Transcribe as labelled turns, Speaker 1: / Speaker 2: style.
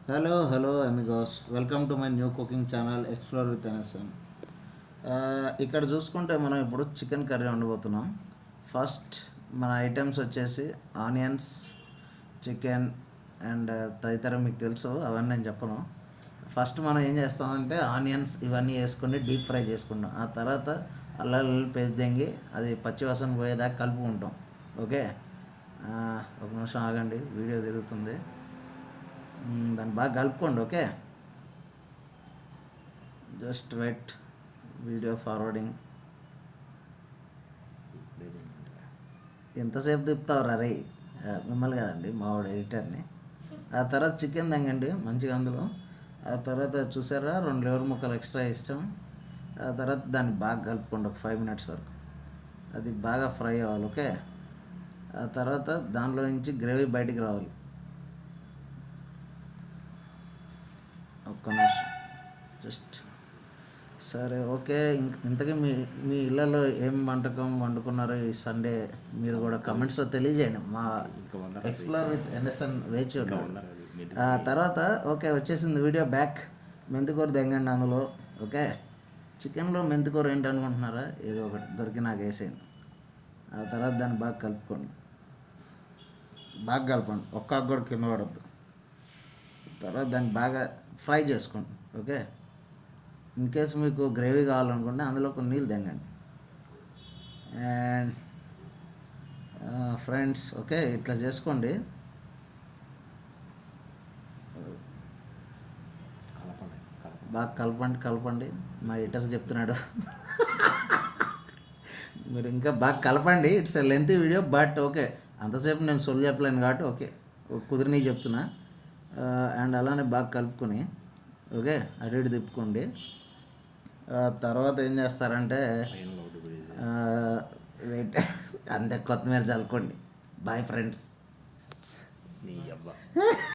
Speaker 1: Hello Amigos, welcome to my new cooking channel explore with NSN. ఇక్కడ చూసుకుంటే మనం ఇప్పుడు చికెన్ కర్రీ వండబోతున్నాం. ఫస్ట్ మన ఐటమ్స్ వచ్చేసి ఆనియన్స్, చికెన్ అండ్ తదితర మీకు తెలుసు, అవన్నీ నేను చెప్పను. ఫస్ట్ మనం ఏం చేస్తామంటే ఆనియన్స్ ఇవన్నీ వేసుకొని డీప్ ఫ్రై చేసుకుంటాం. ఆ తర్వాత అల్లం పేస్ట్ దెంగి అది పచ్చివాసన పోయేదాకా కలుపుకుంటాం. ఓకే, ఒక నిమిషం ఆగండి, వీడియో తిరుగుతుంది. దాన్ని బాగా కలుపుకోండి. Okay, just wait, video forwarding. ఎంతసేపు తిప్పుతావు రే? మిమ్మల్ని కదండి, మావాడు ఎడిటర్ని. ఆ తర్వాత చికెన్ తెంగండి మంచిగా అందులో. ఆ తర్వాత చూసారా 2 లివర్ ముక్కలు ఎక్స్ట్రా ఇష్టం. ఆ తర్వాత దాన్ని బాగా కలుపుకోండి ఒక 5 minutes వరకు. అది బాగా ఫ్రై అవ్వాలి. ఓకే, ఆ తర్వాత దానిలో నుంచి గ్రేవీ బయటికి రావాలి. ఒక్క నిమిషం జస్ట్. సరే, ఓకే. ఇంతకీ మీ మీ ఇళ్ళలో ఏం వంటకం వండుకున్నారో ఈ సండే మీరు కూడా కమెంట్స్లో తెలియజేయండి. మా ఎక్స్ప్లోర్ విత్ ఎన్ఎస్ఎన్ వేచి తర్వాత ఓకే, వచ్చేసింది వీడియో బ్యాక్. మెంతికూర తెంగండి అందులో. ఓకే, చికెన్లో మెంతికూర ఏంటి అనుకుంటున్నారా? ఏదో ఒకటి దొరికి నాకు వేసేయండి. ఆ తర్వాత దాన్ని బాగా కలుపుకోండి, బాగా కలపండి, ఒక్క కూడా కింద పడద్దు. తర్వాత దాన్ని బాగా ఫ్రై చేసుకోండి. ఓకే, ఇన్ కేస్ మీకు గ్రేవీ కావాలనుకుంటే అందులో కొన్ని నీళ్ళు తెంగండి. అండ్ ఫ్రెండ్స్, ఓకే, ఇట్లా చేసుకోండి. బాగా కలపండి. మా ఎడిటర్ చెప్తున్నాడు. మీరు ఇంకా బాగా కలపండి. It's a lengthy video, but okay, అంతసేపు నేను సొల్లు చెప్పలేను కాబట్టి ఓకే, కుదిరిని చెప్తున్నా. అండ్ అలానే బాగా కలుపుకొని ఓకే అటు ఇటు తిప్పుకోండి. తర్వాత ఏం చేస్తారంటే వెయిట్, అంతే, కొత్తిమీర చల్లుకోండి. Bye friends.